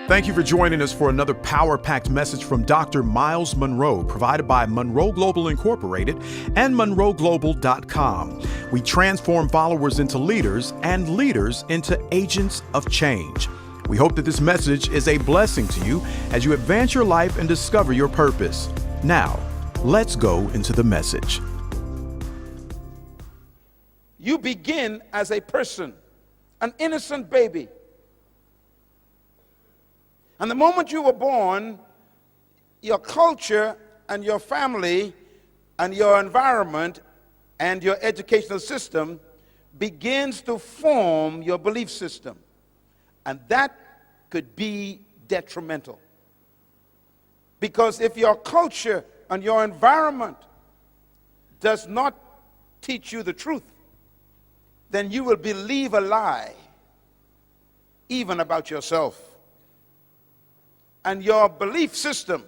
Thank you for joining us for another power-packed message from Dr. Miles Monroe, provided by Monroe Global Incorporated and MonroeGlobal.com. We transform followers into leaders and leaders into agents of change. We hope that this message is a blessing to you as you advance your life and discover your purpose. Now, let's go into the message. You begin as a person, an innocent baby. And the moment you were born, your culture and your family and your environment and your educational system begins to form your belief system. And that could be detrimental. Because if your culture and your environment does not teach you the truth, then you will believe a lie, even about yourself. And your belief system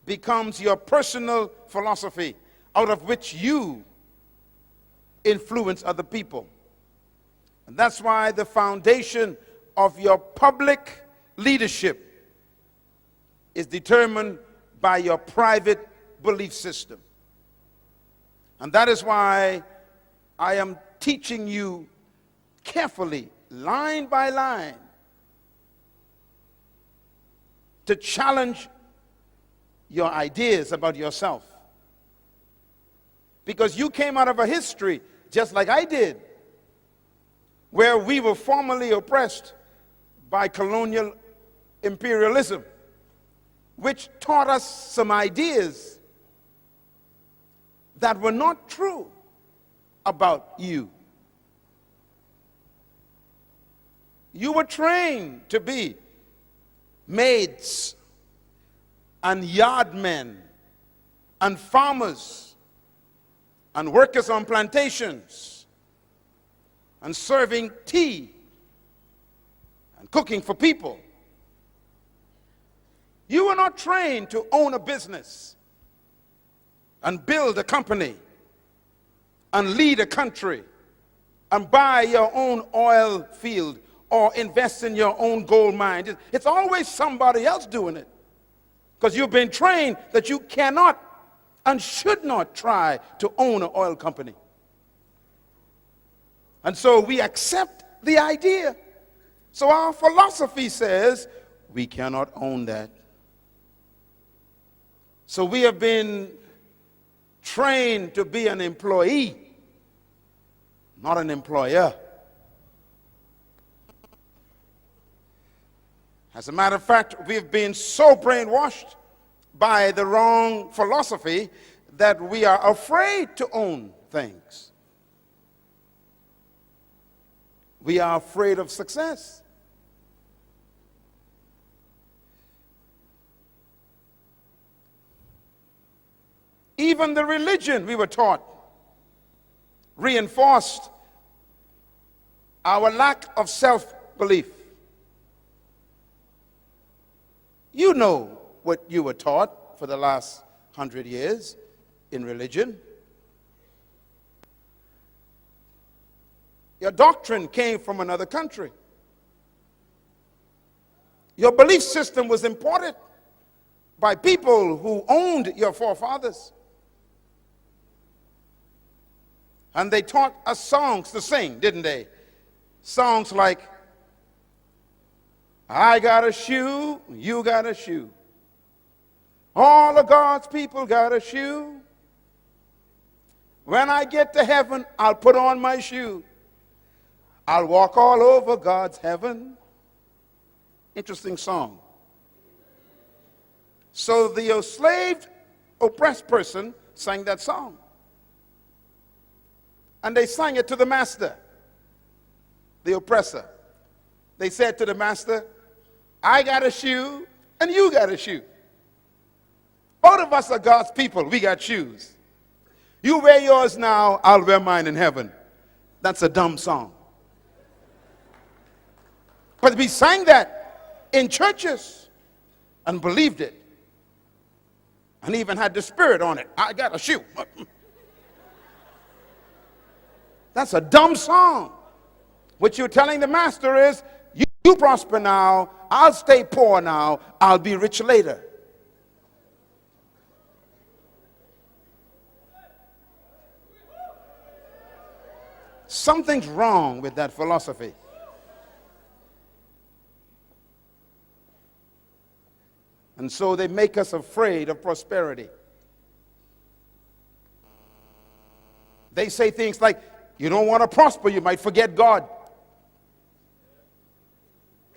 becomes your personal philosophy out of which you influence other people. And that's why the foundation of your public leadership is determined by your private belief system. And that is why I am teaching you carefully, line by line, to challenge your ideas about yourself. Because you came out of a history, just like I did, where we were formerly oppressed by colonial imperialism, which taught us some ideas that were not true about you. You were trained to be maids and yardmen and farmers and workers on plantations and serving tea and cooking for people. You were not trained to own a business and build a company and lead a country and buy your own oil field or invest in your own gold mine. It's always somebody else doing it, because you've been trained that you cannot and should not try to own an oil company. And so we accept the idea. So our philosophy says we cannot own that. So we have been trained to be an employee, not an employer. As a matter of fact, we've been so brainwashed by the wrong philosophy that we are afraid to own things. We are afraid of success. Even the religion we were taught reinforced our lack of self-belief. You know what you were taught for the last 100 years in religion. Your doctrine came from another country. Your belief system was imported by people who owned your forefathers. And they taught us songs to sing, didn't they? Songs like, I got a shoe, you got a shoe. All of God's people got a shoe. When I get to heaven, I'll put on my shoe. I'll walk all over God's heaven. Interesting song. So the enslaved, oppressed person sang that song. And they sang it to the master, the oppressor. They said to the master, I got a shoe and you got a shoe. Both of us are God's people. We got shoes. You wear yours now, I'll wear mine in heaven. That's a dumb song. But we sang that in churches and believed it. And even had the spirit on it. I got a shoe. That's a dumb song. What you're telling the master is, you You prosper now, I'll stay poor now, I'll be rich later. Something's wrong with that philosophy. And so they make us afraid of prosperity. They say things like, you don't want to prosper, you might forget God.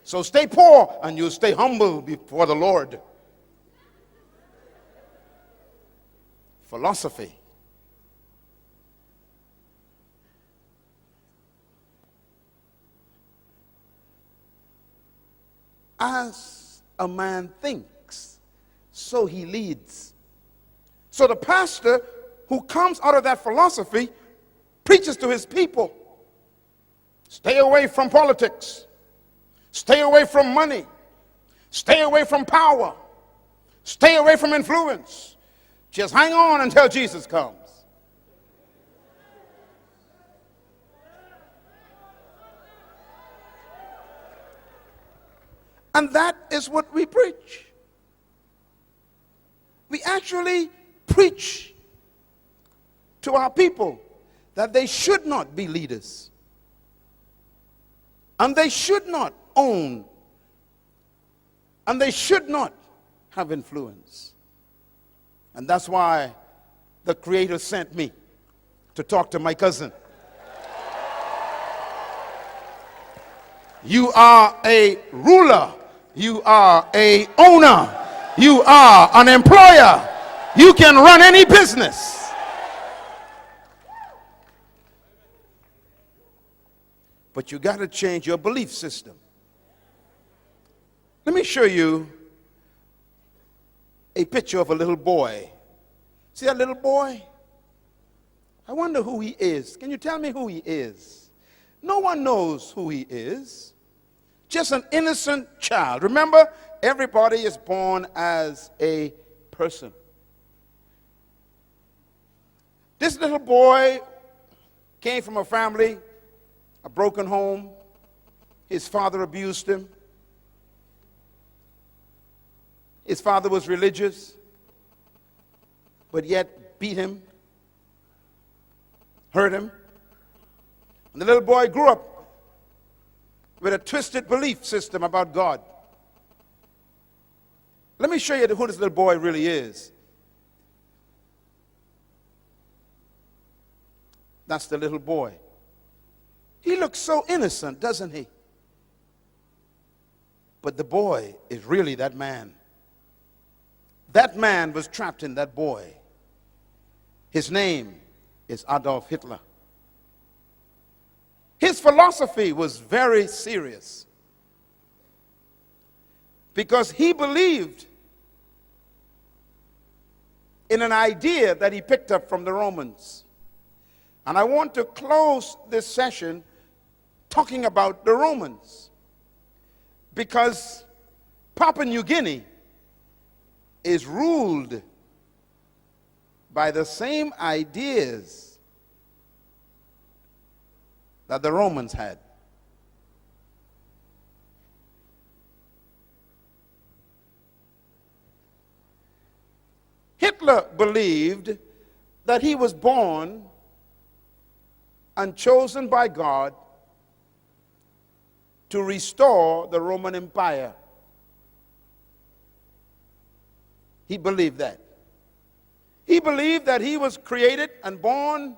So stay poor and you'll stay humble before the Lord. Philosophy. As a man thinks, so he leads. So the pastor who comes out of that philosophy preaches to his people. Stay away from politics. Stay away from money. Stay away from power. Stay away from influence. Just hang on until Jesus comes. And that is what we preach. We actually preach to our people that they should not be leaders. And they should not own. And they should not have influence. And that's why the Creator sent me to talk to my cousin. You are a ruler. You are a owner. You are an employer. You can run any business. But you got to change your belief system. Let me show you a picture of a little boy. See that little boy? I wonder who he is. Can you tell me who he is? No one knows who he is. Just an innocent child. Remember, everybody is born as a person. This little boy came from a family, a broken home. His father abused him. His father was religious, but yet beat him, hurt him. And the little boy grew up with a twisted belief system about God. Let me show you who this little boy really is. That's the little boy. He looks so innocent, doesn't he? But the boy is really that man. That man was trapped in that boy. His name is Adolf Hitler. His philosophy was very serious because he believed in an idea that he picked up from the Romans. And I want to close this session talking about the Romans because Papua New Guinea is ruled by the same ideas that the Romans had. Hitler believed that he was born and chosen by God to restore the Roman Empire. He believed that. He believed that he was created and born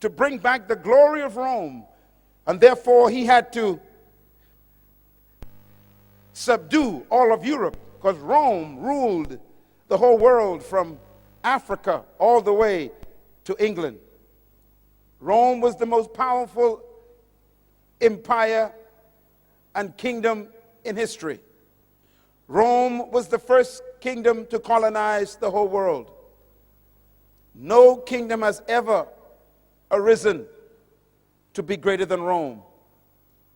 to bring back the glory of Rome, and therefore he had to subdue all of Europe because Rome ruled the whole world from Africa all the way to England. Rome was the most powerful empire and kingdom in history. Rome was the first kingdom to colonize the whole world. No kingdom has ever arisen to be greater than Rome.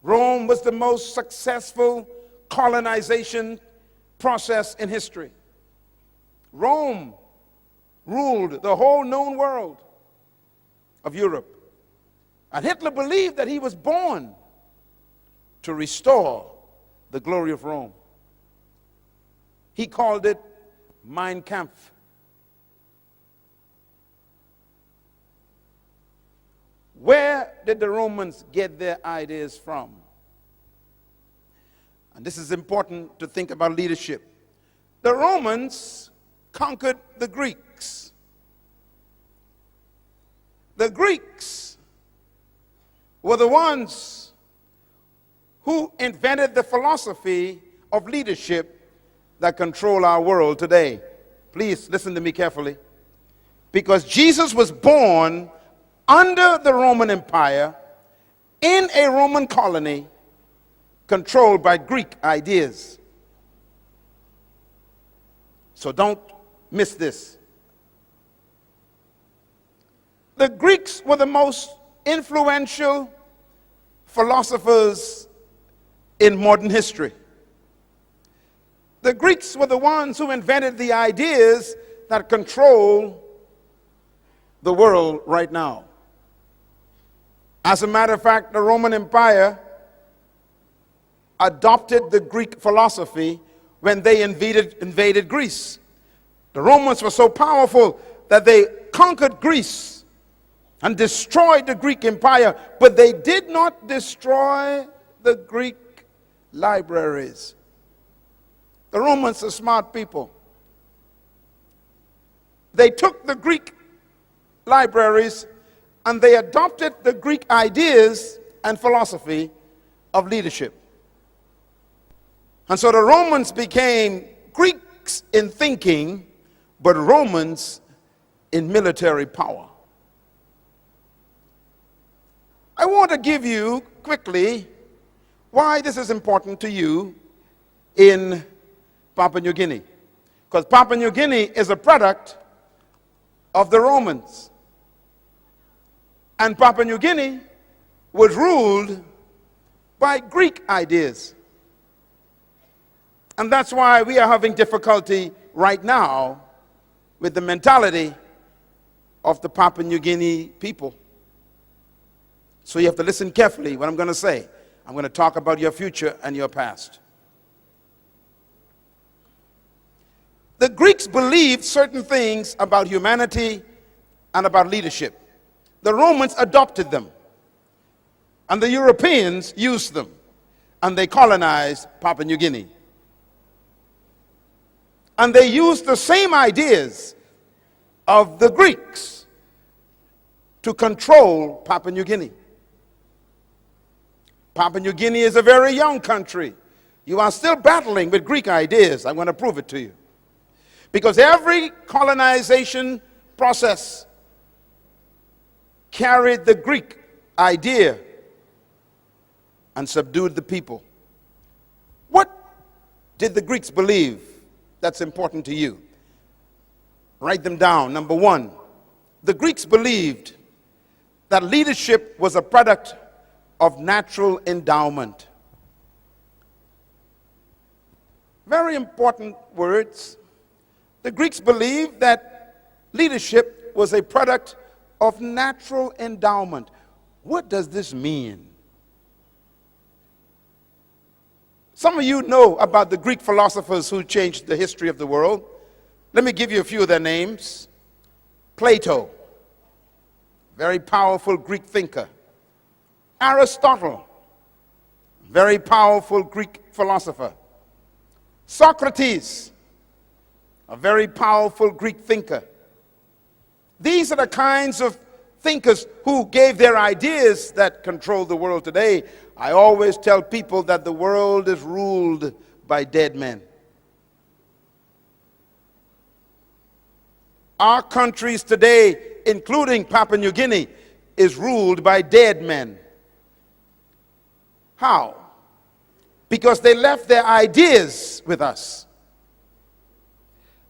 Rome was the most successful colonization process in history. Rome ruled the whole known world of Europe. And Hitler believed that he was born to restore the glory of Rome. He called it Mein Kampf. Where did the Romans get their ideas from? And this is important to think about leadership. The Romans conquered the Greeks. The Greeks were the ones who invented the philosophy of leadership that control our world today. Please listen to me carefully. Because Jesus was born under the Roman Empire in a Roman colony controlled by Greek ideas. So don't miss this. The Greeks were the most influential philosophers in modern history. The Greeks were the ones who invented the ideas that control the world right now. As a matter of fact, the Roman Empire adopted the Greek philosophy when they invaded Greece. The Romans were so powerful that they conquered Greece and destroyed the Greek Empire, but they did not destroy the Greek libraries. The Romans are smart people. They took the Greek libraries and they adopted the Greek ideas and philosophy of leadership. And so the Romans became Greeks in thinking, but Romans in military power. I want to give you quickly why this is important to you in Papua New Guinea. Because Papua New Guinea is a product of the Romans. And Papua New Guinea was ruled by Greek ideas. And that's why we are having difficulty right now with the mentality of the Papua New Guinea people. So you have to listen carefully what I'm going to say. I'm going to talk about your future and your past. The Greeks believed certain things about humanity and about leadership. The Romans adopted them, and the Europeans used them, and they colonized Papua New Guinea. And they used the same ideas of the Greeks to control Papua New Guinea. Papua New Guinea is a very young country. You are still battling with Greek ideas. I'm going to prove it to you. Because every colonization process carried the Greek idea and subdued the people. What did the Greeks believe that's important to you? Write them down. Number one, the Greeks believed that leadership was a product of natural endowment. Very important words. The Greeks believed that leadership was a product of natural endowment. What does this mean? Some of you know about the Greek philosophers who changed the history of the world. Let me give you a few of their names. Plato, very powerful Greek thinker. Aristotle, very powerful Greek philosopher. Socrates, a very powerful Greek thinker. These are the kinds of thinkers who gave their ideas that control the world today. I always tell people that the world is ruled by dead men. Our countries today, including Papua New Guinea, is ruled by dead men. How? Because they left their ideas with us.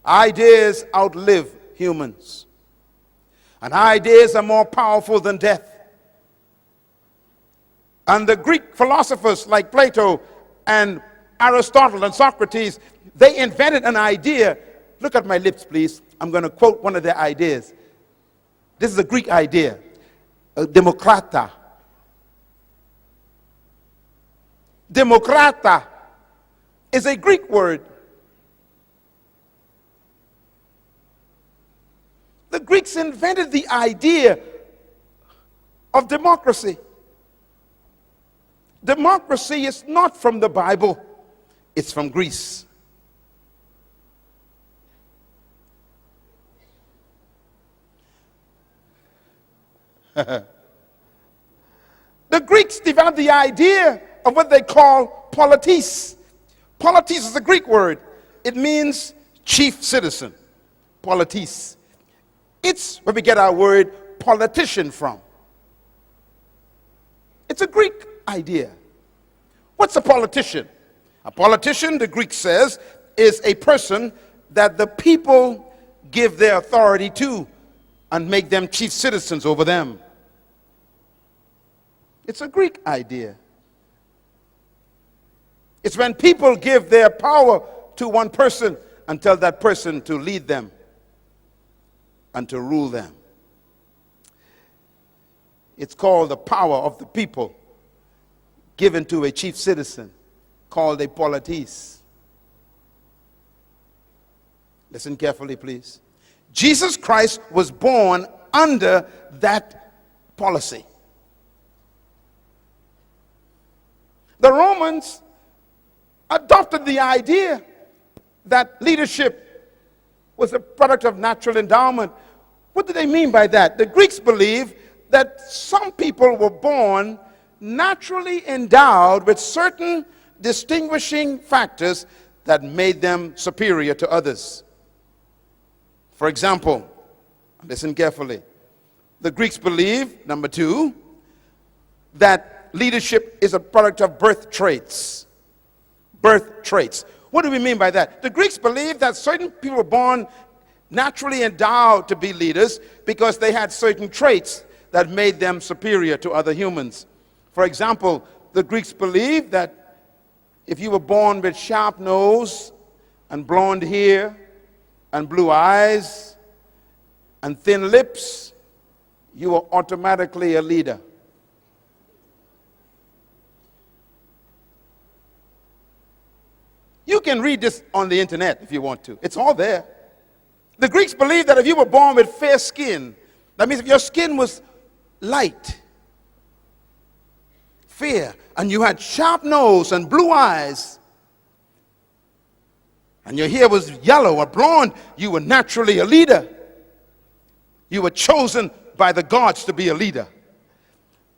Ideas outlive humans. And ideas are more powerful than death. And the Greek philosophers like Plato and Aristotle and Socrates, they invented an idea. Look at my lips, please. I'm going to quote one of their ideas. This is a Greek idea. Demokrata. Demokrata is a Greek word. The Greeks invented the idea of democracy. Democracy is not from the Bible, it's from Greece. The Greeks developed the idea of what they call politis. Politis is a Greek word. It means chief citizen. Politis. It's where we get our word politician from. It's a Greek idea. What's a politician? A politician, the Greek says, is a person that the people give their authority to and make them chief citizens over them. It's a Greek idea. It's when people give their power to one person and tell that person to lead them and to rule them. It's called the power of the people given to a chief citizen called a politis. Listen carefully, please. Jesus Christ was born under that policy. The Romans adopted the idea that leadership was a product of natural endowment. What do they mean by that? The Greeks believe that some people were born naturally endowed with certain distinguishing factors that made them superior to others. For example, listen carefully. The Greeks believe, number two, that leadership is a product of birth traits. Birth traits. What do we mean by that? The Greeks believe that certain people were born naturally endowed to be leaders because they had certain traits that made them superior to other humans. For example, the Greeks believed that if you were born with sharp nose and blonde hair and blue eyes and thin lips, you were automatically a leader. You can read this on the internet if you want to. It's all there. The Greeks believed that if you were born with fair skin, that means if your skin was light, fair, and you had sharp nose and blue eyes, and your hair was yellow or blonde, you were naturally a leader. You were chosen by the gods to be a leader.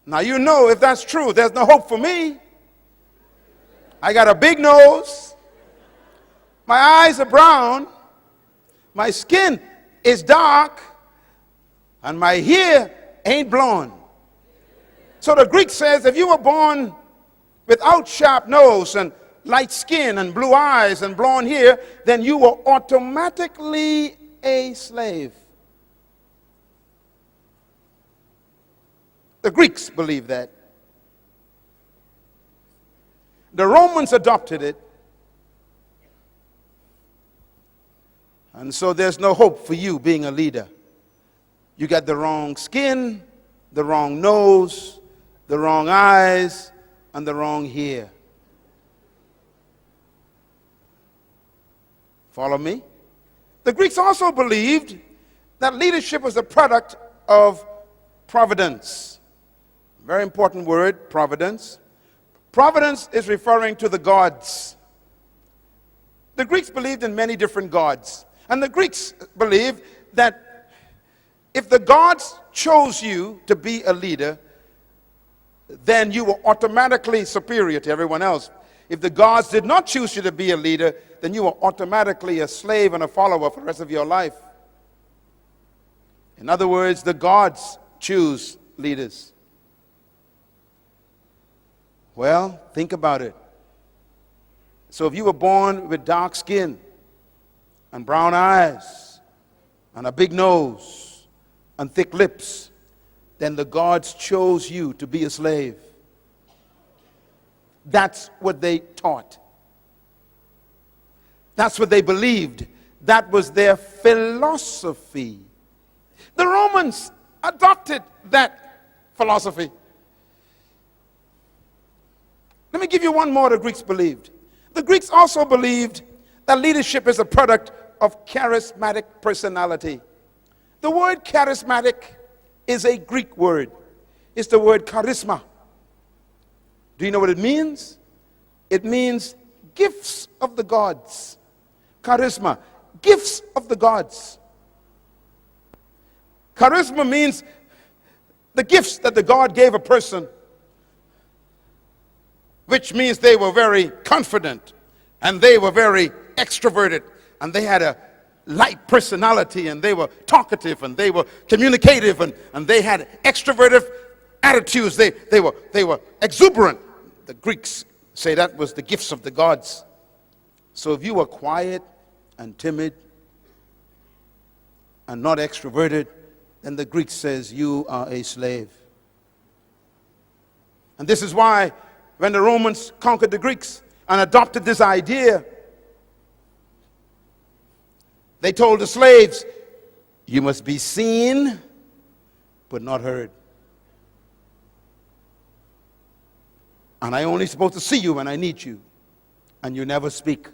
Now you know if that's true, there's no hope for me. I got a big nose. My eyes are brown, my skin is dark, and my hair ain't blonde. So the Greek says if you were born without sharp nose and light skin and blue eyes and blonde hair, then you were automatically a slave. The Greeks believed that. The Romans adopted it. And so there's no hope for you being a leader. You got the wrong skin, the wrong nose, the wrong eyes, and the wrong hair. Follow me? The Greeks also believed that leadership was a product of providence. Very important word, providence. Providence is referring to the gods. The Greeks believed in many different gods. And the Greeks believed that if the gods chose you to be a leader, then you were automatically superior to everyone else. If the gods did not choose you to be a leader, then you were automatically a slave and a follower for the rest of your life. In other words, the gods choose leaders. Well, think about it. So if you were born with dark skin and brown eyes and a big nose and thick lips, then the gods chose you to be a slave. That's what they taught. That's what they believed. That was their philosophy. The Romans adopted that philosophy. Let me give you one more the Greeks believed. The Greeks also believed that leadership is a product of charismatic personality. The word charismatic is a Greek word. It's the word charisma. Do you know what it means? It means gifts of the gods. Charisma, gifts of the gods. Charisma means the gifts that the God gave a person, which means they were very confident and they were very extroverted and they had a light personality and they were talkative and they were communicative and they had extroverted attitudes. They were exuberant. The Greeks say that was the gifts of the gods. So if you were quiet and timid and not extroverted, then the Greek says you are a slave. And this is why when the Romans conquered the Greeks and adopted this idea, they told the slaves, you must be seen but not heard. And I only supposed to see you when I need you, and you never speak.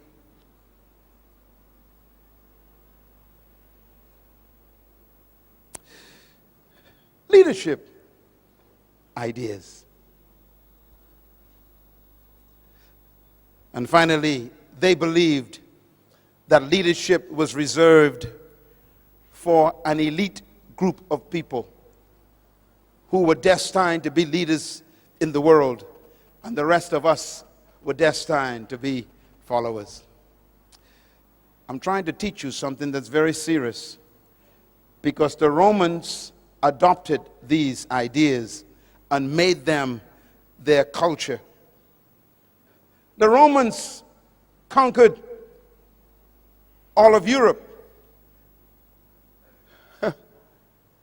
Leadership ideas. And finally, they believed that leadership was reserved for an elite group of people who were destined to be leaders in the world, and the rest of us were destined to be followers. I'm trying to teach you something that's very serious, because the Romans adopted these ideas and made them their culture. The Romans conquered all of Europe,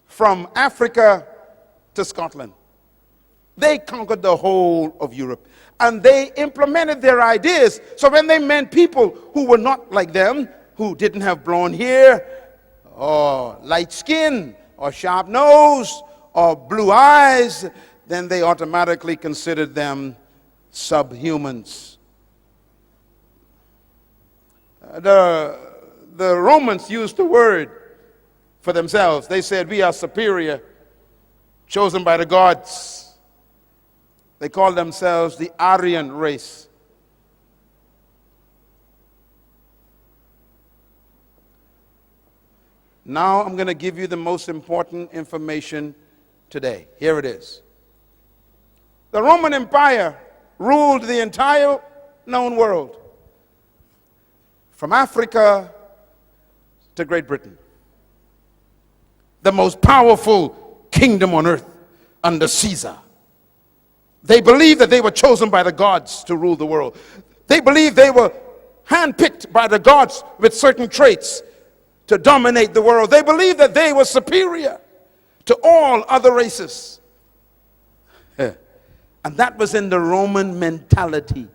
from Africa to Scotland. They conquered the whole of Europe, and they implemented their ideas. So when they met people who were not like them, who didn't have blonde hair or light skin or sharp nose or blue eyes, then they automatically considered them subhumans. The Romans used the word for themselves. They said, we are superior, chosen by the gods. They called themselves the Aryan race. Now I'm going to give you the most important information today. Here it is. The Roman Empire ruled the entire known world, from Africa to Great Britain. The most powerful kingdom on earth under Caesar. They believed that they were chosen by the gods to rule the world. They believed they were handpicked by the gods with certain traits to dominate the world. They believed that they were superior to all other races. And that was in the Roman mentality.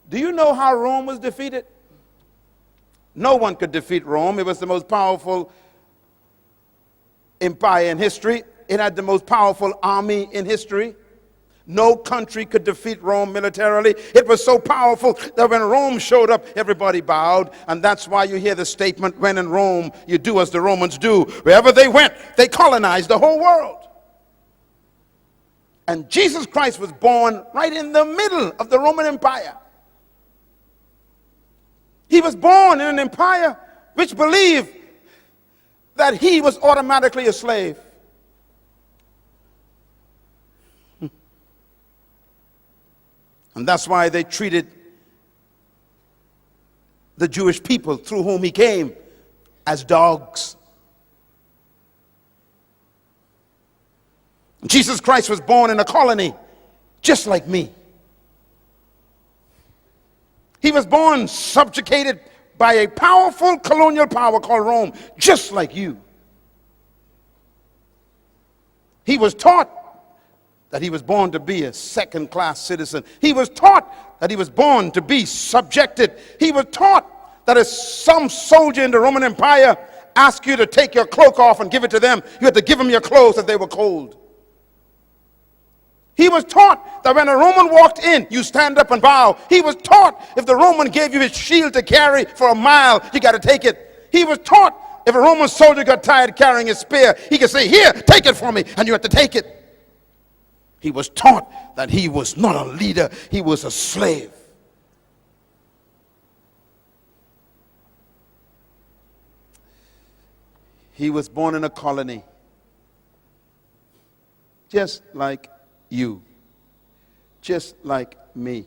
Do you know how Rome was defeated? No one could defeat Rome. It was the most powerful empire in history. It had the most powerful army in history. No country could defeat Rome militarily. It was so powerful that when Rome showed up, everybody bowed. And that's why you hear the statement, when in Rome, you do as the Romans do. Wherever they went, they colonized the whole world. And Jesus Christ was born right in the middle of the Roman Empire. He was born in an empire which believed that he was automatically a slave. And that's why they treated the Jewish people through whom he came as dogs. Jesus Christ was born in a colony just like me. He was born subjugated by a powerful colonial power called Rome, just like you. He was taught that he was born to be a second-class citizen. He was taught that he was born to be subjected. He was taught that if some soldier in the Roman Empire asked you to take your cloak off and give it to them, you had to give them your clothes if they were cold. He was taught that when a Roman walked in, you stand up and bow. He was taught if the Roman gave you his shield to carry for a mile, you got to take it. He was taught if a Roman soldier got tired carrying his spear, he could say, here, take it for me, and you have to take it. He was taught that he was not a leader, he was a slave. He was born in a colony, just like you, just like me.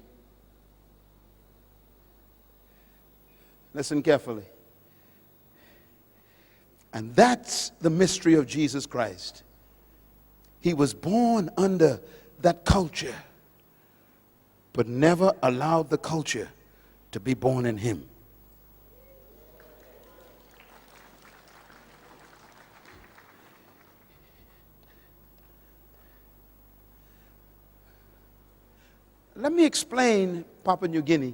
Listen carefully. And that's the mystery of Jesus Christ. He was born under that culture, but never allowed the culture to be born in him. Let me explain Papua New Guinea.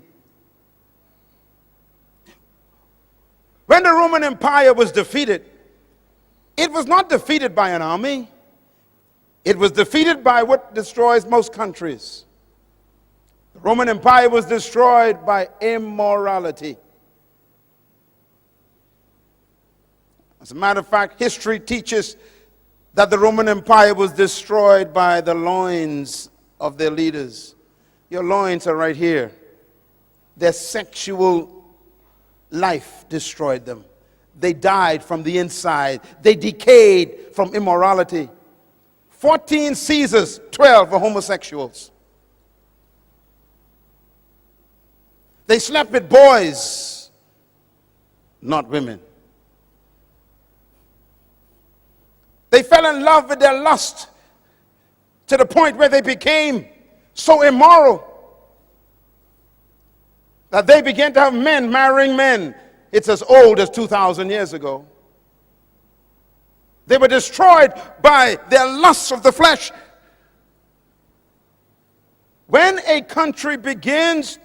When the Roman Empire was defeated, it was not defeated by an army. It was defeated by what destroys most countries. The Roman Empire was destroyed by immorality. As a matter of fact, history teaches that the Roman Empire was destroyed by the loins of their leaders. Your loins are right here. Their sexual life destroyed them. They died from the inside. They decayed from immorality. 14 Caesars, 12 were homosexuals. They slept with boys, not women. They fell in love with their lust to the point where they became so immoral that they began to have men marrying men. It's as old as 2,000 years ago. They were destroyed by their lusts of the flesh. When a country begins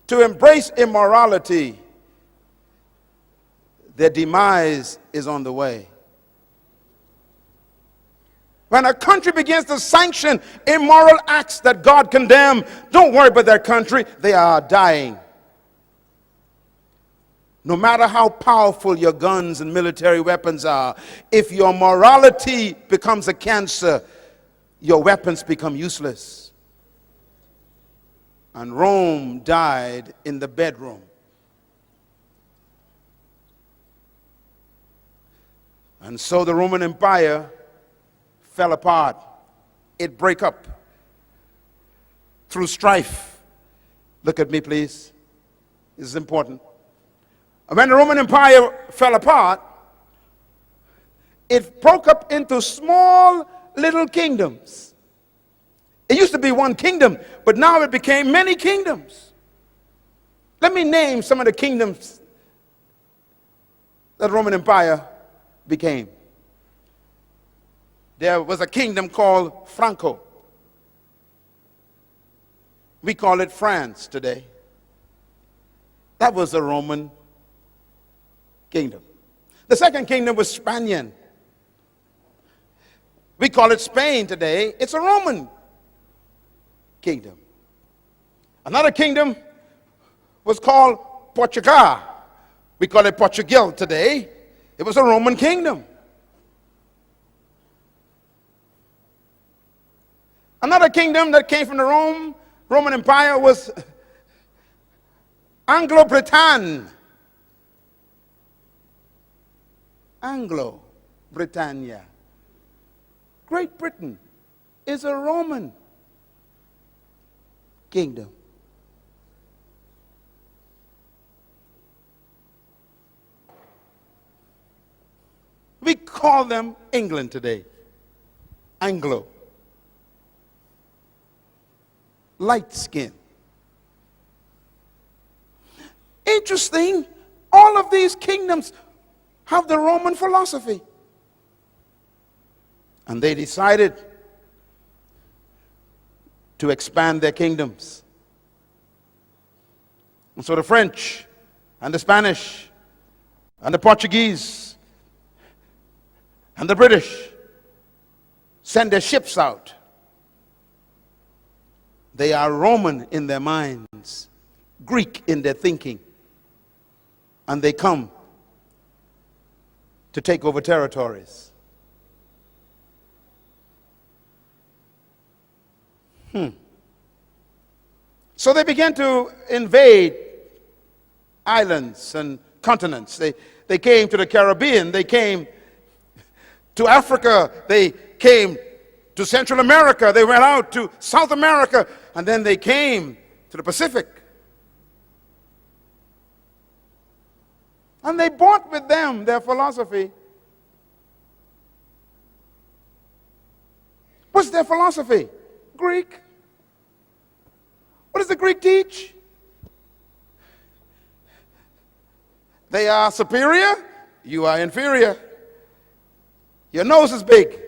to embrace immorality, their demise is on the way. When a country begins to sanction immoral acts that God condemned, don't worry about that country, they are dying. No matter how powerful your guns and military weapons are, if your morality becomes a cancer, your weapons become useless. And Rome died in the bedroom. And so the Roman Empire fell apart. It broke up through strife. Look at me, please. This is important. When the Roman Empire fell apart, it broke up into small little kingdoms. It used to be one kingdom, but now it became many kingdoms. Let me name some of the kingdoms that the Roman Empire became. There was a kingdom called Franco. We call it France today. That was a Roman kingdom. The second kingdom was Spanian. We call it Spain today. It's a Roman kingdom. Another kingdom was called Portugal. We call it Portugal today. It was a Roman kingdom. Another kingdom that came from the Roman Empire was Anglo-Britannia. Anglo-Britannia. Great Britain is a Roman kingdom. We call them England today. Anglo. Light skin. Interesting, all of these kingdoms have the Roman philosophy. And they decided to expand their kingdoms. And so the French and the Spanish and the Portuguese and the British sent their ships out They are Roman in their minds, Greek in their thinking, and they come to take over territories. So they began to invade islands and continents. They came to the Caribbean. They came to Africa. They came to Central America. They went out to South America. And then they came to the Pacific. And they brought with them their philosophy. What's their philosophy? Greek. What does the Greek teach? They are superior, you are inferior. Your nose is big.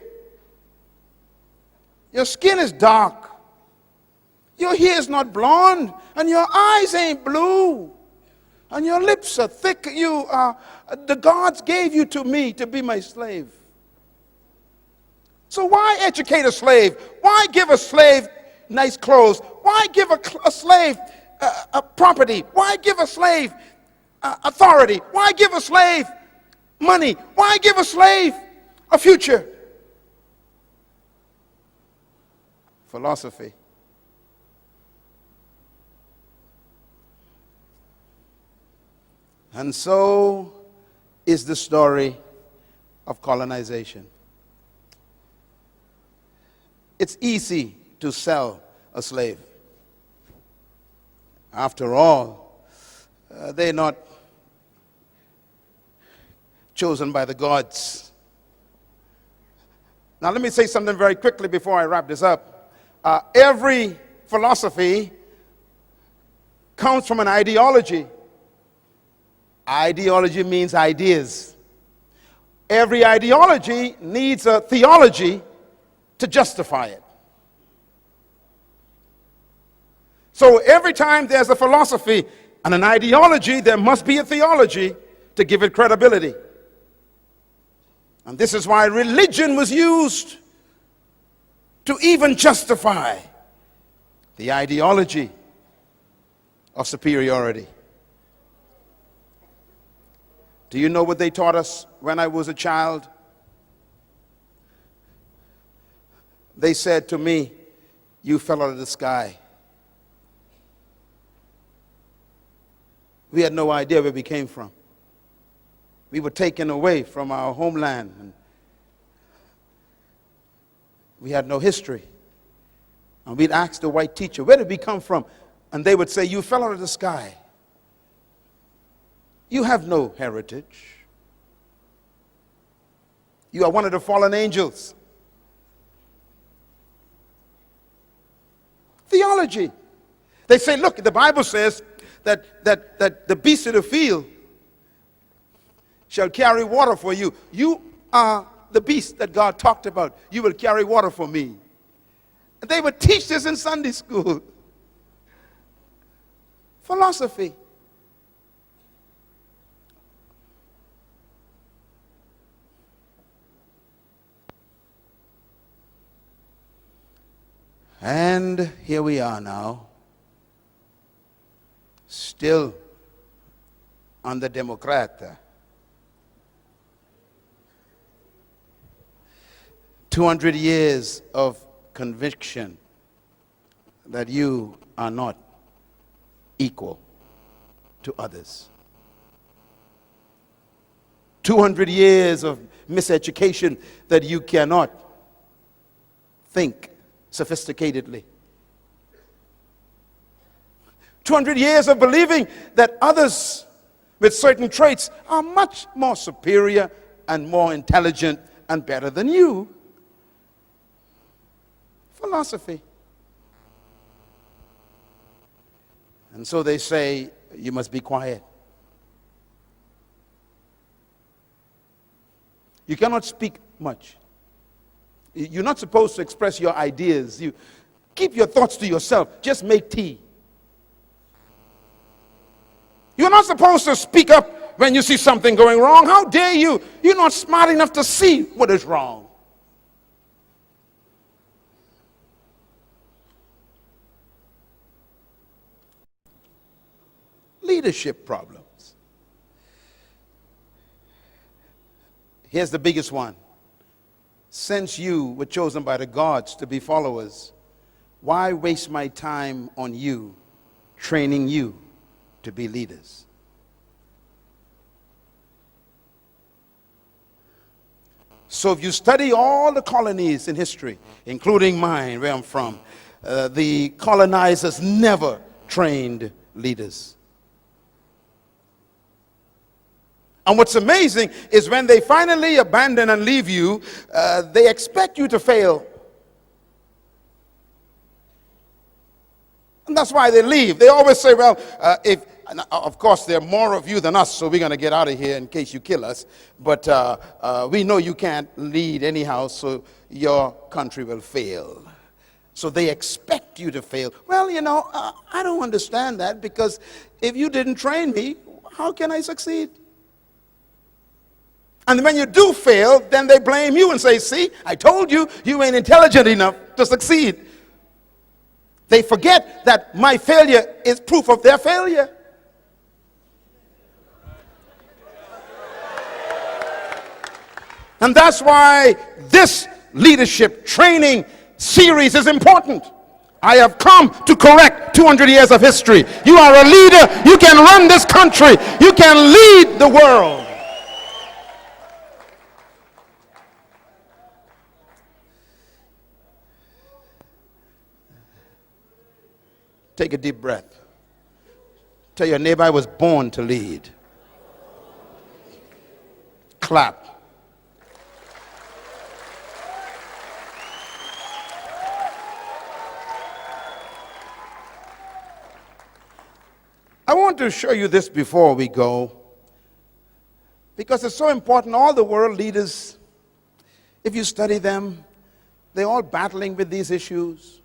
Your skin is dark. Your hair is not blonde, and your eyes ain't blue. And your lips are thick. The gods gave you to me to be my slave. So why educate a slave? Why give a slave nice clothes? Why give a slave a property? Why give a slave authority? Why give a slave money? Why give a slave a future? Philosophy. And so is the story of colonization. It's easy to sell a slave. After all, they're not chosen by the gods. Now, let me say something very quickly before I wrap this up. Every philosophy comes from an ideology. Ideology means ideas. Every ideology needs a theology to justify it. So every time there's a philosophy and an ideology, there must be a theology to give it credibility. And this is why religion was used to even justify the ideology of superiority. Do you know what they taught us when I was a child? They said to me, "You fell out of the sky." We had no idea where we came from. We were taken away from our homeland, and we had no history. And we'd ask the white teacher, "Where did we come from?" And they would say, "You fell out of the sky. You have no heritage. You are one of the fallen angels." Theology. They say, look, the Bible says that the beasts of the field shall carry water for you. You are the beast that God talked about. You will carry water for me. And they would teach this in Sunday school. Philosophy. And here we are now, still under Democrat. 200 years of conviction that you are not equal to others. 200 years of miseducation that you cannot think sophisticatedly. 200 years of believing that others with certain traits are much more superior and more intelligent and better than you. Philosophy. And so they say, you must be quiet. You cannot speak much. You're not supposed to express your ideas. You keep your thoughts to yourself. Just make tea. You're not supposed to speak up when you see something going wrong. How dare you? You're not smart enough to see what is wrong. leadership problems. Here's the biggest one. Since you were chosen by the gods to be followers, why waste my time on you, training you to be leaders? So if you study all the colonies in history, including mine, where I'm from, the colonizers never trained leaders. And what's amazing is when they finally abandon and leave you, they expect you to fail. And that's why they leave. They always say, well, of course, there are more of you than us, so we're going to get out of here in case you kill us. But we know you can't lead anyhow, so your country will fail. So they expect you to fail. Well, I don't understand that, because if you didn't train me, how can I succeed? And when you do fail, then they blame you and say, see, I told you, you ain't intelligent enough to succeed. They forget that my failure is proof of their failure. And that's why this leadership training series is important. I have come to correct 200 years of history. You are a leader. You can run this country. You can lead the world. Take a deep breath. Tell your neighbor, I was born to lead. Clap. I want to show you this before we go, because it's so important. All the world leaders, if you study them, they're all battling with these issues.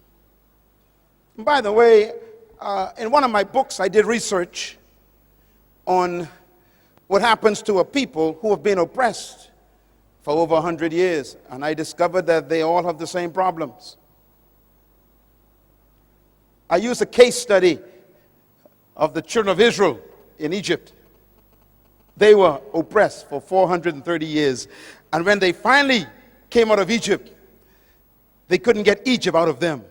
And by the way, in one of my books, I did research on what happens to a people who have been oppressed for over 100 years. And I discovered that they all have the same problems. I used a case study of the children of Israel in Egypt. They were oppressed for 430 years. And when they finally came out of Egypt, they couldn't get Egypt out of them.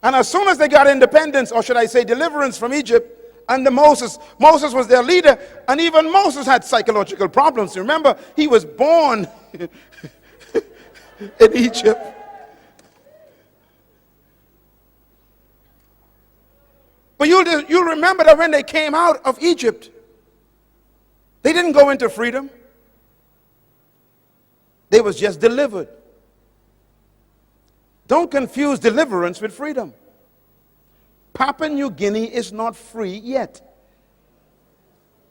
And as soon as they got independence, or should I say deliverance from Egypt, under Moses was their leader, and even Moses had psychological problems. Remember, he was born in Egypt. But you'll remember that when they came out of Egypt, they didn't go into freedom. They was just delivered. Don't confuse deliverance with freedom. Papua New Guinea is not free yet.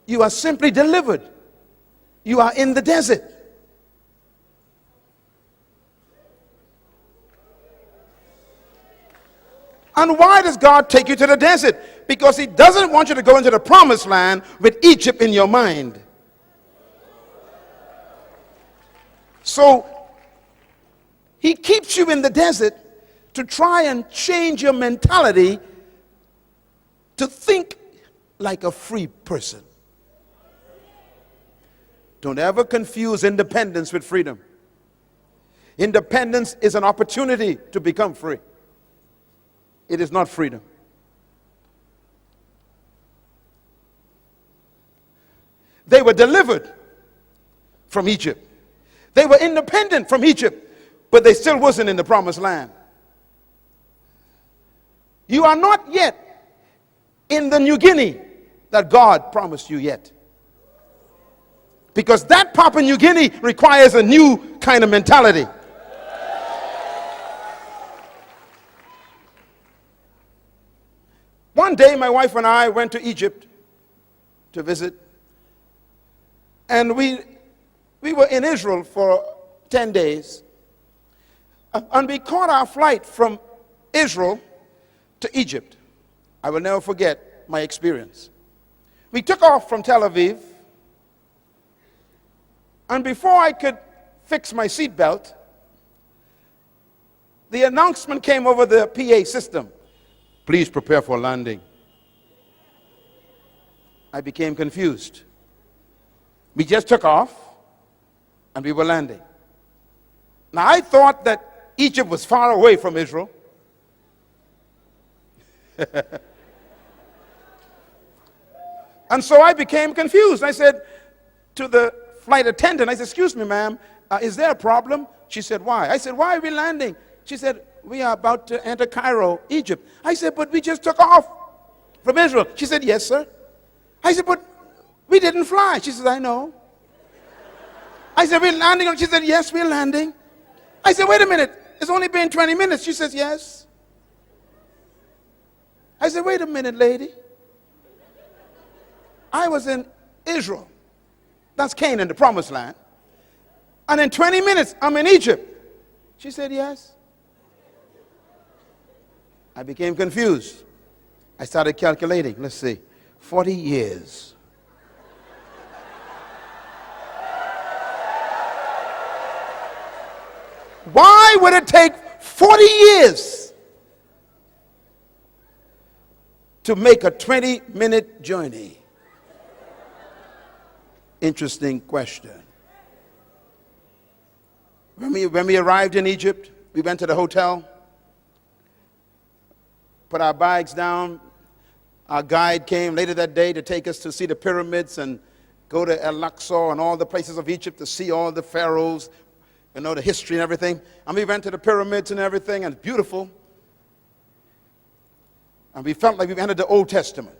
You are simply delivered. You are in the desert. And why does God take you to the desert? Because He doesn't want you to go into the promised land with Egypt in your mind. So He keeps you in the desert to try and change your mentality to think like a free person. Don't ever confuse independence with freedom. Independence is an opportunity to become free. It is not freedom. They were delivered from Egypt. They were independent from Egypt, but they still wasn't in the promised land. You are not yet in the New Guinea that God promised you yet. Because that Papua New Guinea requires a new kind of mentality. One day, my wife and I went to Egypt to visit. And we were in Israel for 10 days. And we caught our flight from Israel to Egypt. I will never forget my experience. We took off from Tel Aviv. And before I could fix my seatbelt, the announcement came over the PA system. Please prepare for landing. I became confused. We just took off and we were landing. Now I thought that Egypt was far away from Israel. And so I became confused. I said to the flight attendant, I said, "Excuse me, ma'am, is there a problem?" She said, "Why?" I said, "Why are we landing?" She said, "We are about to enter Cairo, Egypt." I said, "But we just took off from Israel." She said, "Yes, sir." I said, "But we didn't fly." She said, "I know." I said, "We're landing." She said, "Yes, we're landing." I said, "Wait a minute. It's only been 20 minutes. She says, "Yes." I said, "Wait a minute, lady. I was in Israel. That's Canaan, the promised land. And in 20 minutes, I'm in Egypt." She said, "Yes." I became confused. I started calculating. Let's see. 40 years. Why would it take 40 years to make a 20-minute journey? Interesting question. When we arrived in Egypt, we went to the hotel, put our bags down. Our guide came later that day to take us to see the pyramids and go to El-Aqsa and all the places of Egypt to see all the pharaohs, you know, the history and everything. And we went to the pyramids and everything, and it's beautiful. And we felt like we entered the Old Testament,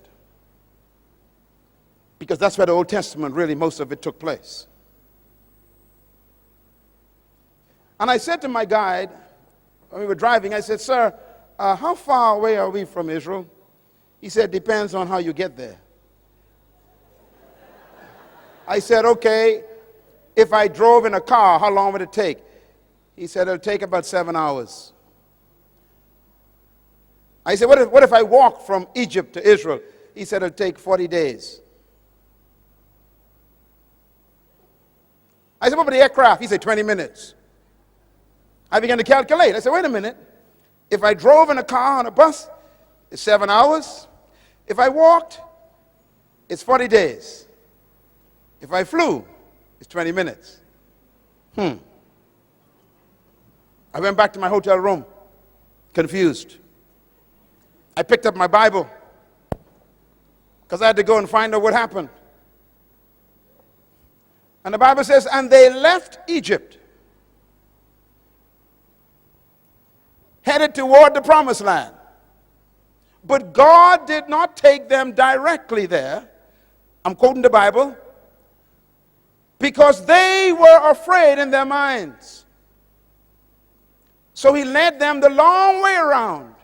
because that's where the Old Testament, really, most of it took place. And I said to my guide, when we were driving, I said, "Sir, how far away are we from Israel?" He said, "Depends on how you get there." I said, "Okay, if I drove in a car, how long would it take?" He said, "It'll take about 7 hours." I said, what if I walk from Egypt to Israel?" He said, "It'll take 40 days. I said, "What about the aircraft?" He said, 20 minutes. I began to calculate. I said, "Wait a minute. If I drove in a car on a bus, it's 7 hours. If I walked, it's 40 days. If I flew, it's 20 minutes. I went back to my hotel room, confused. I picked up my Bible, because I had to go and find out what happened. And the Bible says, "And they left Egypt, headed toward the promised land. But God did not take them directly there." I'm quoting the Bible. "Because they were afraid in their minds. So he led them the long way around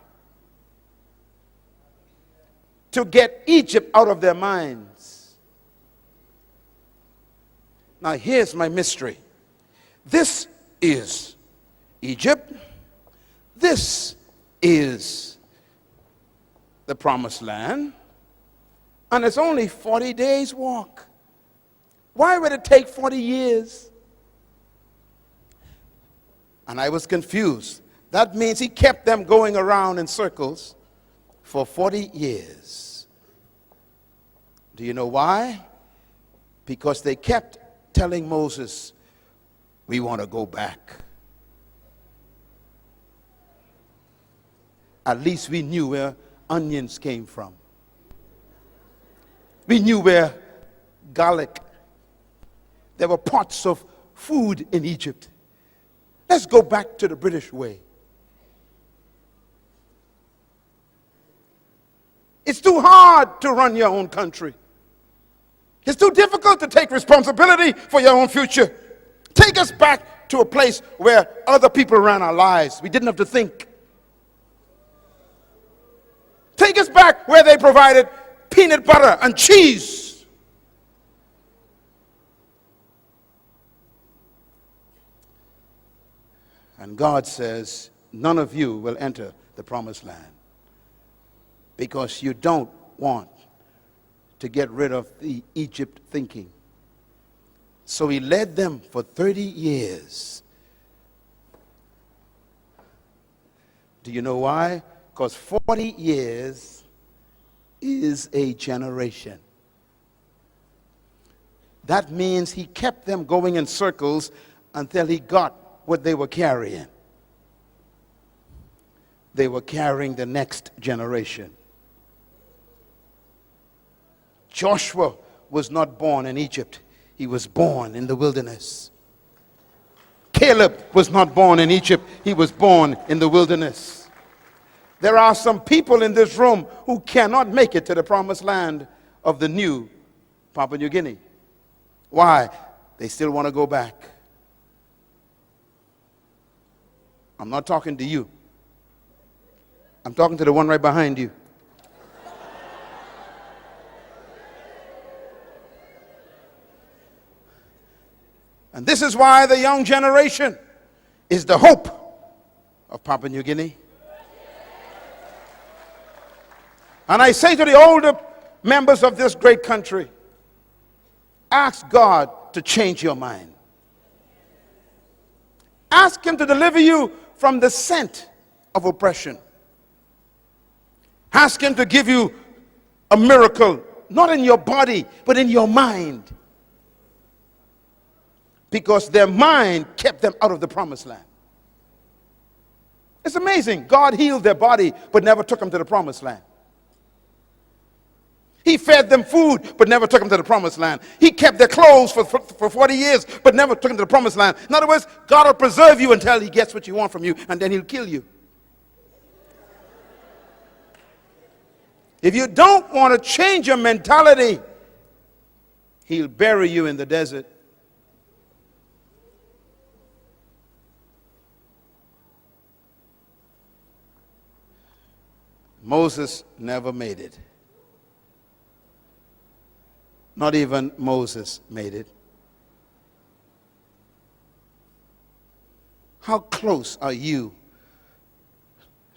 to get Egypt out of their minds." Now here's my mystery. This is Egypt. This is the promised land. And it's only 40 days walk. Why would it take 40 years? And I was confused. That means he kept them going around in circles for 40 years. Do you know why? Because they kept telling Moses, "We want to go back." At least we knew where onions came from. We knew where garlic. There were pots of food in Egypt. Let's go back to the British way. It's too hard to run your own country. It's too difficult to take responsibility for your own future. Take us back to a place where other people ran our lives. We didn't have to think. Take us back where they provided peanut butter and cheese. And God says, none of you will enter the promised land because you don't want to get rid of the Egypt thinking. So he led them for 30 years. Do you know why? Because 40 years is a generation. That means he kept them going in circles until he got what they were carrying. They were carrying the next generation. Joshua was not born in Egypt. He was born in the wilderness. Caleb was not born in Egypt. He was born in the wilderness. There are some people in this room who cannot make it to the promised land of the new Papua New Guinea. Why? They still want to go back. I'm not talking to you. I'm talking to the one right behind you. And this is why the young generation is the hope of Papua New Guinea. And I say to the older members of this great country, ask God to change your mind. Ask Him to deliver you from the scent of oppression. Ask Him to give you a miracle, not in your body, but in your mind. Because their mind kept them out of the promised land. It's amazing. God healed their body, but never took them to the promised land. He fed them food, but never took them to the promised land. He kept their clothes for 40 years, but never took them to the promised land. In other words, God will preserve you until He gets what you want from you, and then He'll kill you. If you don't want to change your mentality, He'll bury you in the desert. Moses never made it. Not even Moses made it. How close are you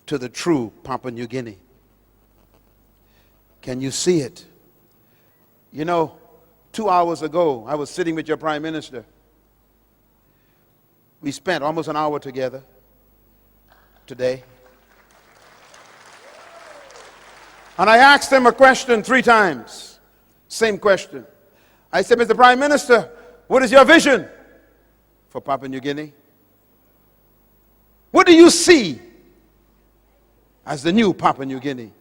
to the true Papua New Guinea? Can you see it? You know, 2 hours ago, I was sitting with your Prime Minister. We spent almost an hour together today. And I asked him a question 3 times. Same question. I said, Mr. Prime Minister, what is your vision for Papua New Guinea? What do you see as the new Papua New Guinea?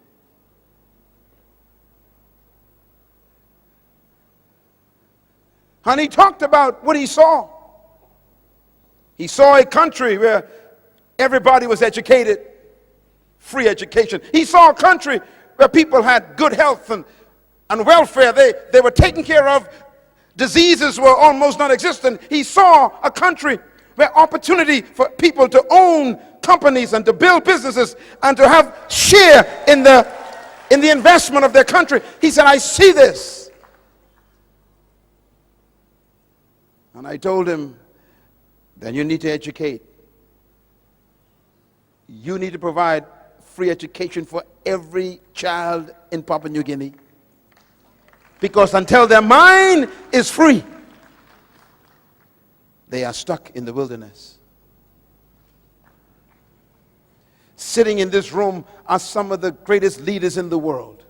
And he talked about what he saw. He saw a country where everybody was educated, free education. He saw a country where people had good health and welfare. They were taken care of. Diseases were almost non-existent. He saw a country where opportunity for people to own companies and to build businesses and to have share in the investment of their country. He said, I see this. And I told him, then you need to educate. You need to provide free education for every child in Papua New Guinea. Because until their mind is free, they are stuck in the wilderness. Sitting in this room are some of the greatest leaders in the world.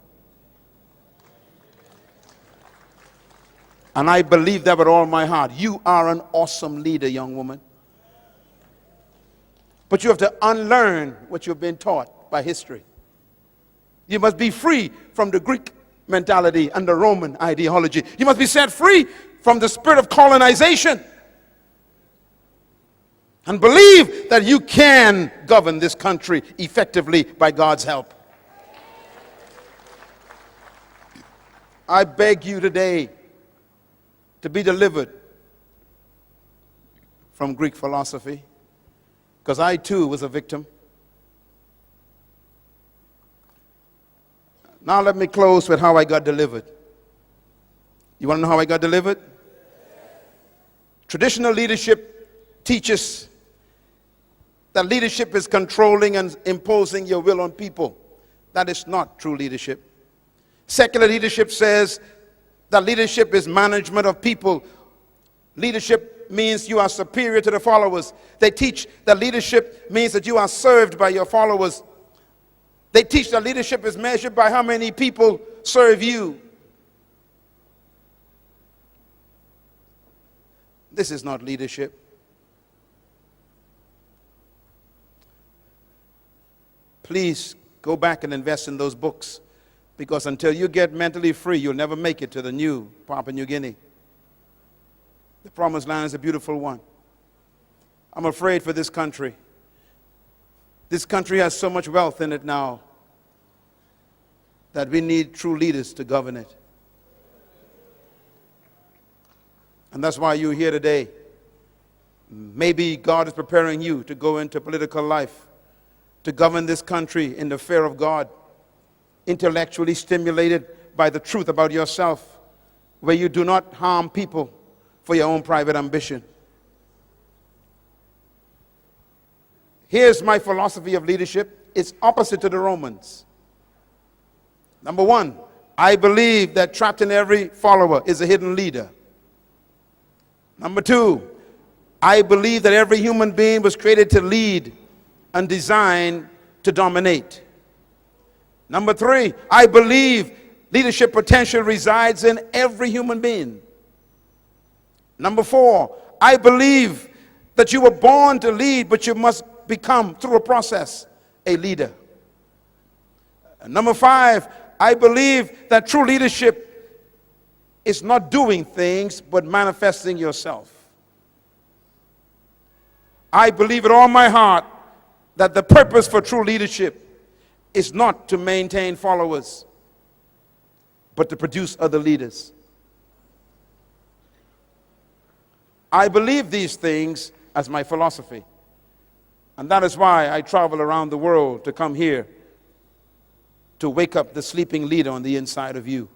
And I believe that with all my heart. You are an awesome leader, young woman. But you have to unlearn what you've been taught by history. You must be free from the Greek mentality and the Roman ideology. You must be set free from the spirit of colonization. And believe that you can govern this country effectively by God's help. I beg you today to be delivered from Greek philosophy, because I too was a victim. Now let me close with how I got delivered. You want to know how I got delivered? Traditional leadership teaches that leadership is controlling and imposing your will on people. That is not true leadership. Secular leadership says that leadership is management of people. Leadership means you are superior to the followers. They teach that leadership means that you are served by your followers. They teach that leadership is measured by how many people serve you. This is not leadership. Please go back and invest in those books, because until you get mentally free, you'll never make it to the new Papua New Guinea. The promised land is a beautiful one. I'm afraid for this country. This country has so much wealth in it now that we need true leaders to govern it. And that's why you're here today. Maybe God is preparing you to go into political life, to govern this country in the fear of God, intellectually stimulated by the truth about yourself, where you do not harm people for your own private ambition. Here's my philosophy of leadership. It's opposite to the Romans. Number one, I believe that trapped in every follower is a hidden leader. Number two, I believe that every human being was created to lead and designed to dominate. Number three, I believe leadership potential resides in every human being. Number four, I believe that you were born to lead, but you must become, through a process, a leader. And number five, I believe that true leadership is not doing things, but manifesting yourself. I believe with all my heart that the purpose for true leadership is not to maintain followers, but to produce other leaders. I believe these things as my philosophy. And that is why I travel around the world to come here to wake up the sleeping leader on the inside of you.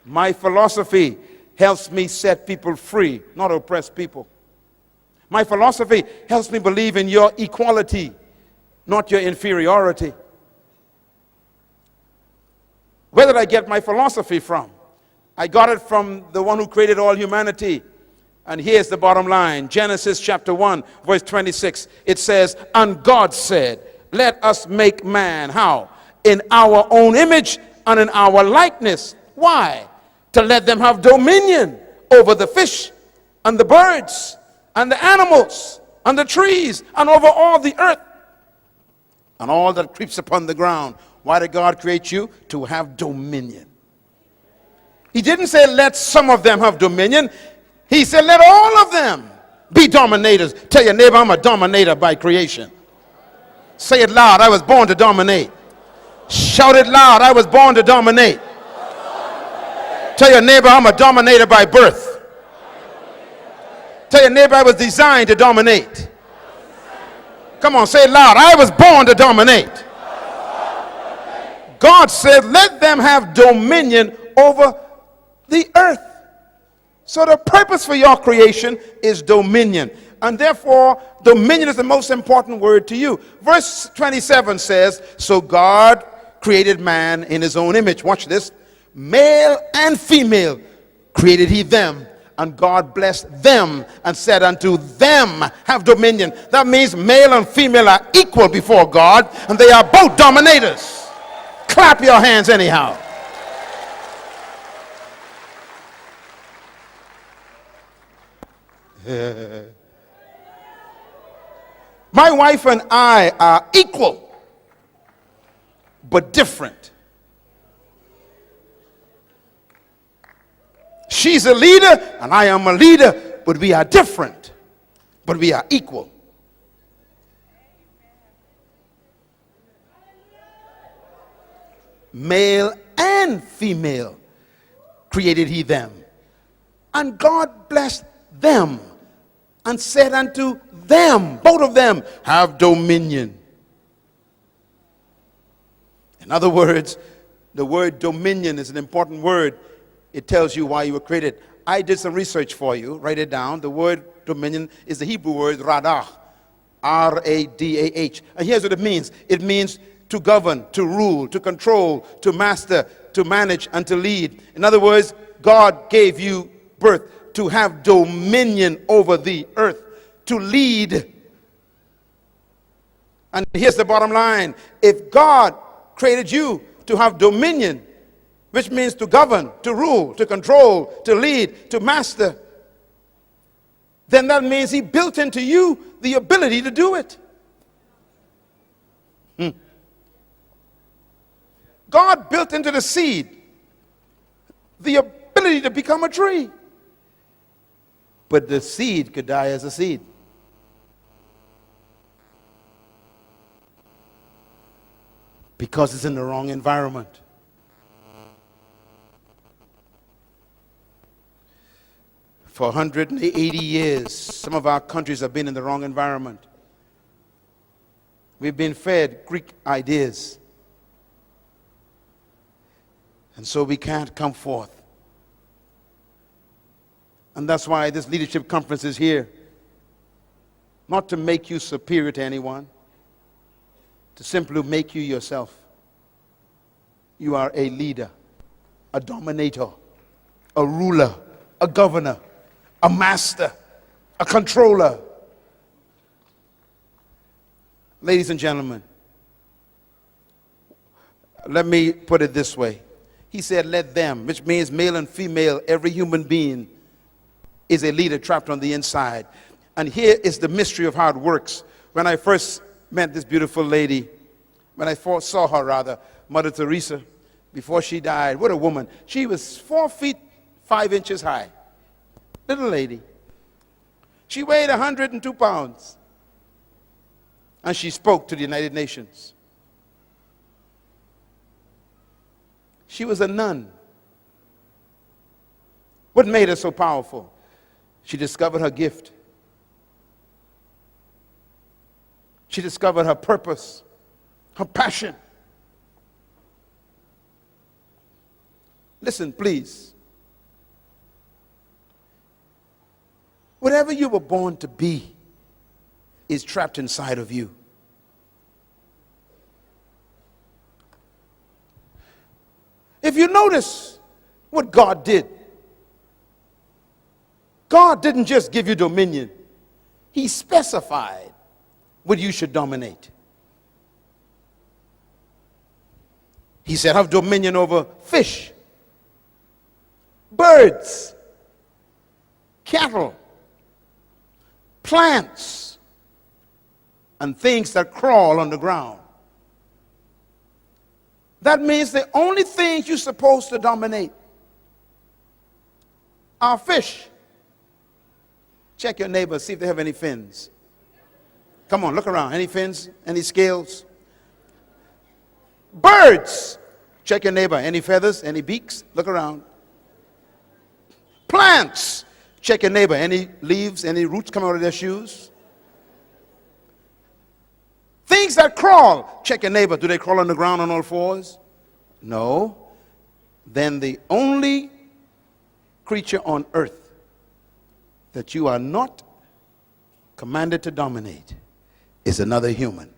My philosophy helps me set people free, not oppress people. My philosophy helps me believe in your equality, not your inferiority. Where did I get my philosophy from? I got it from the one who created all humanity. And here's the bottom line. Genesis chapter 1, verse 26. It says, and God said, let us make man, how? In our own image and in our likeness. Why? To let them have dominion over the fish and the birds and the animals and the trees and over all the earth and all that creeps upon the ground. Why did God create you? To have dominion. He didn't say let some of them have dominion. He said let all of them be dominators. Tell your neighbor, I'm a dominator by creation. Say it loud, I was born to dominate. Shout it loud, I was born to dominate. Tell your neighbor, I'm a dominator by birth. Tell your neighbor, I was designed to dominate. Come on, say it loud, I was born to dominate. God said, let them have dominion over the earth. So the purpose for your creation is dominion. And therefore, dominion is the most important word to you. Verse 27 says, so God created man in his own image. Watch this. Male and female created he them. And God blessed them and said unto them, have dominion. That means male and female are equal before God, and they are both dominators. Clap your hands anyhow. My wife and I are equal, but different. She's a leader and I am a leader, but we are different, but we are equal. Male and female created he them. And God blessed them and said unto them, both of them, have dominion. In other words, the word dominion is an important word. It tells you why you were created. I did some research for you. Write it down. The word dominion is the Hebrew word radah. R-A-D-A-H. And here's what it means. It means to govern, to rule, to control, to master, to manage, and to lead. In other words, God gave you birth to have dominion over the earth, to lead. And here's the bottom line. If God created you to have dominion, which means to govern, to rule, to control, to lead, to master, then that means he built into you the ability to do it. God built into the seed the ability to become a tree. But the seed could die as a seed. Because it's in the wrong environment. For 180 years, some of our countries have been in the wrong environment. We've been fed Greek ideas. And so we can't come forth. And that's why this leadership conference is here. Not to make you superior to anyone, to simply make you yourself. You are a leader, a dominator, a ruler, a governor, a master, a controller. Ladies and gentlemen, let me put it this way. He said, let them, which means male and female, every human being is a leader trapped on the inside. And here is the mystery of how it works. When I first met this beautiful lady, when I first saw her rather, Mother Teresa, before she died, what a woman. She was 4 feet 5 inches high. Little lady. She weighed 102 pounds. And she spoke to the United Nations. She was a nun. What made her so powerful? She discovered her gift. She discovered her purpose, her passion. Listen, please. Whatever you were born to be is trapped inside of you. If you notice what God did, God didn't just give you dominion. He specified what you should dominate. He said, have dominion over fish, birds, cattle, plants, and things that crawl on the ground. That means the only things you're supposed to dominate are fish. Check your neighbor, see if they have any fins. Come on, look around. Any fins? Any scales? Birds. Check your neighbor. Any feathers? Any beaks? Look around. Plants. Check your neighbor. Any leaves? Any roots coming out of their shoes? Things that crawl. Check your neighbor. Do they crawl on the ground on all fours? No. Then the only creature on earth that you are not commanded to dominate is another human.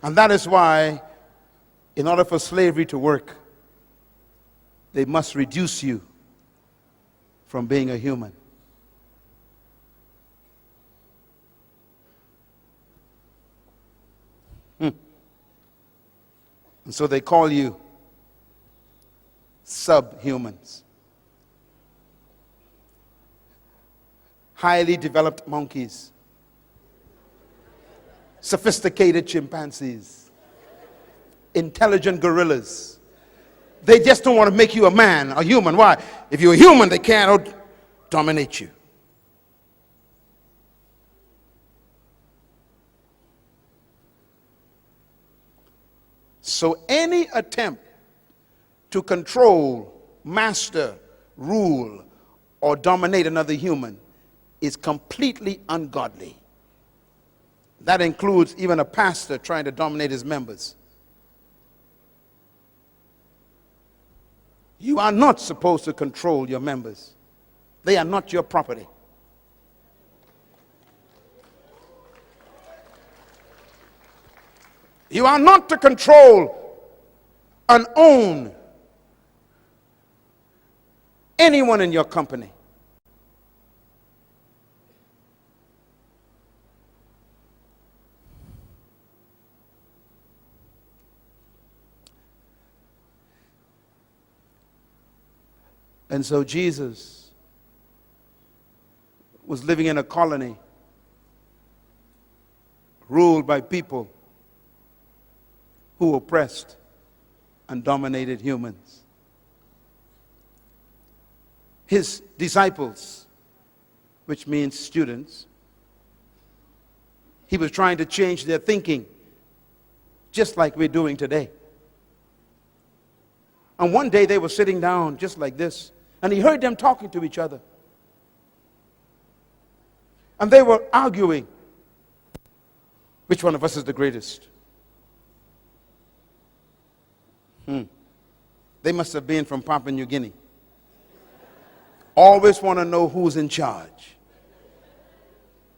And that is why, in order for slavery to work, they must reduce you from being a human. And so they call you subhumans. Highly developed monkeys. Sophisticated chimpanzees. Intelligent gorillas. They just don't want to make you a man, a human. Why? If you're a human, they can't dominate you. So any attempt to control, master, rule, or dominate another human is completely ungodly. That includes even a pastor trying to dominate his members. You are not supposed to control your members. They are not your property. You are not to control and own anyone in your company. And so Jesus was living in a colony ruled by people who oppressed and dominated humans. His disciples, which means students, he was trying to change their thinking, just like we're doing today. And one day they were sitting down just like this, and he heard them talking to each other. And they were arguing, which one of us is the greatest? They must have been from Papua New Guinea. Always want to know who's in charge.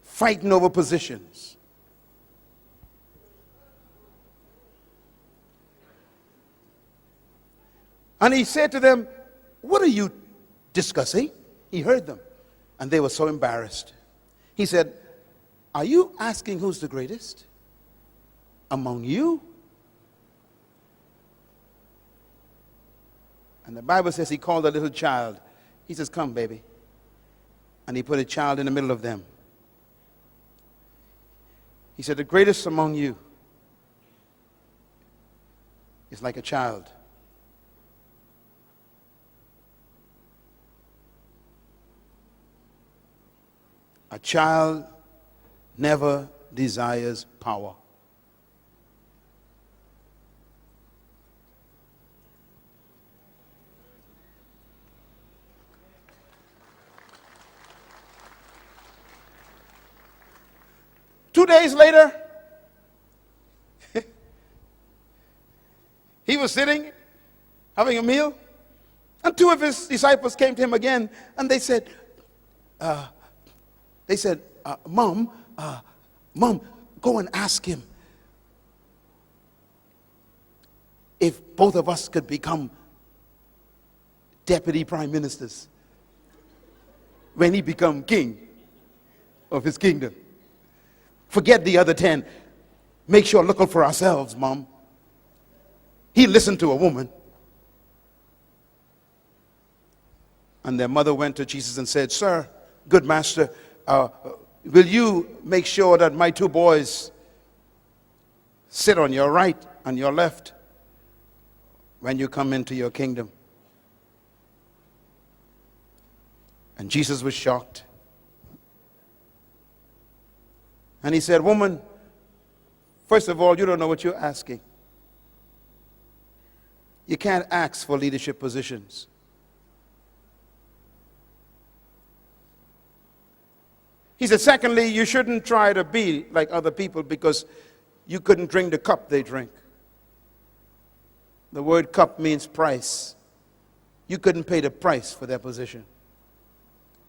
Fighting over positions. And he said to them, "What are you discussing?" He heard them, and they were so embarrassed. He said, "Are you asking who's the greatest among you?" And the Bible says he called a little child. He says, "Come, baby." And he put a child in the middle of them. He said, "The greatest among you is like a child. A child never desires power. Two days later, he was sitting, having a meal, and two of his disciples came to him again, and they said, Mom, go and ask him if both of us could become deputy prime ministers when he become king of his kingdom. Forget the other 10. Make sure look out for ourselves, Mom." He listened to a woman. And their mother went to Jesus and said, "Sir, good master, will you make sure that my two boys sit on your right and your left when you come into your kingdom?" And Jesus was shocked. And he said, "Woman, first of all, you don't know what you're asking. You can't ask for leadership positions. He said, secondly, you shouldn't try to be like other people because you couldn't drink the cup they drink. The word cup means price. You couldn't pay the price for their position.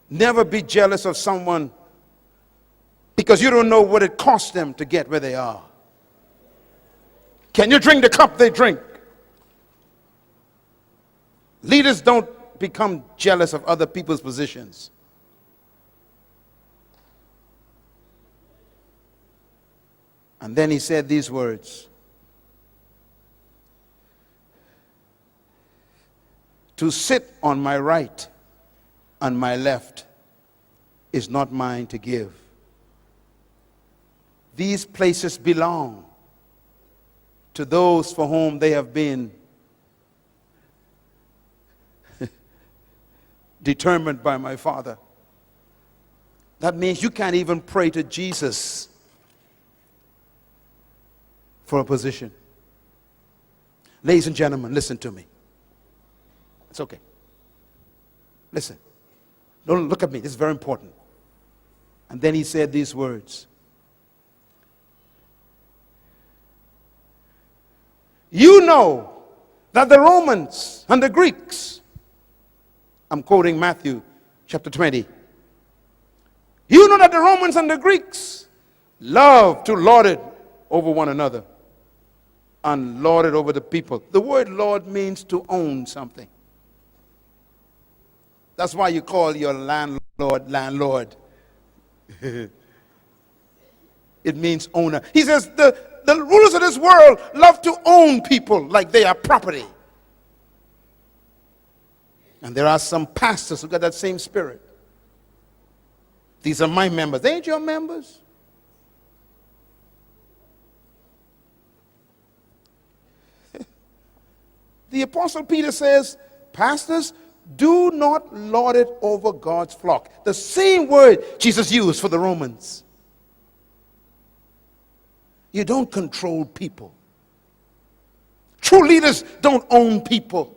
Never be jealous of someone because you don't know what it cost them to get where they are. Can you drink the cup they drink? Leaders don't become jealous of other people's positions. And then he said these words. To sit on my right and my left is not mine to give. These places belong to those for whom they have been determined by my Father. That means you can't even pray to Jesus for a position. Ladies and gentlemen, listen to me. It's okay. Listen. Don't look at me. This is very important. And then he said these words. You know that the Romans and the Greeks, I'm quoting Matthew chapter 20. You know that the Romans and the Greeks love to lord it over one another and lord it over the people. The word lord means to own something. That's why you call your landlord, landlord. It means owner. He says the rulers of this world love to own people like they are property. And there are some pastors who got that same spirit. These are my members. They ain't your members. The Apostle Peter says, pastors, do not lord it over God's flock. The same word Jesus used for the Romans. You don't control people. True leaders don't own people.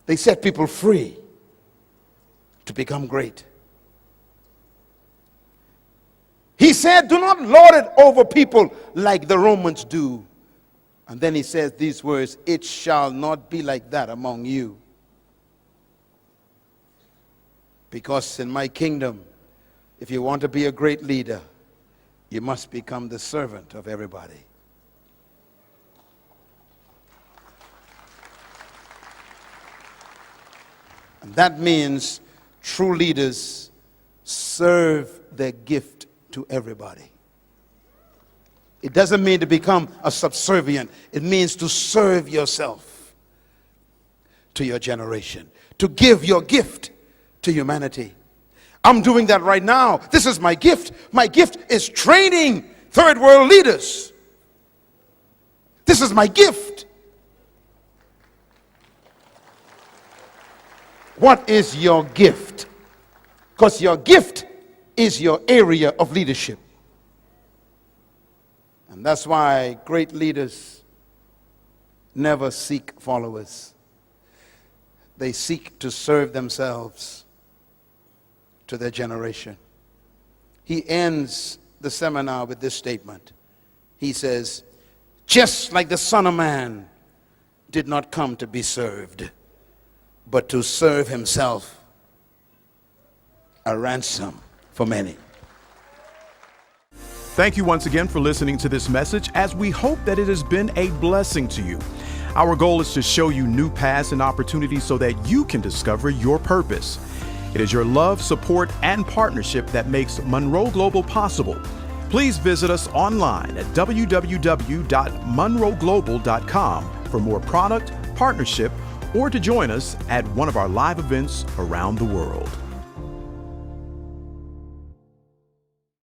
They set people free to become great. He said, do not lord it over people like the Romans do. And then he says these words, it shall not be like that among you. Because in my kingdom, if you want to be a great leader, you must become the servant of everybody. And that means true leaders serve their gift to everybody. It doesn't mean to become a subservient. It means to serve yourself to your generation, to give your gift to humanity. I'm doing that right now. This is my gift. My gift is training third world leaders. This is my gift. What is your gift? Because your gift is your area of leadership. And that's why great leaders never seek followers. They seek to serve themselves to their generation. He ends the seminar with this statement. He says, just like the Son of Man did not come to be served, but to serve himself, a ransom for many. Thank you once again for listening to this message, as we hope that it has been a blessing to you. Our goal is to show you new paths and opportunities so that you can discover your purpose. It is your love, support, and partnership that makes Monroe Global possible. Please visit us online at www.monroeglobal.com for more product, partnership, or to join us at one of our live events around the world.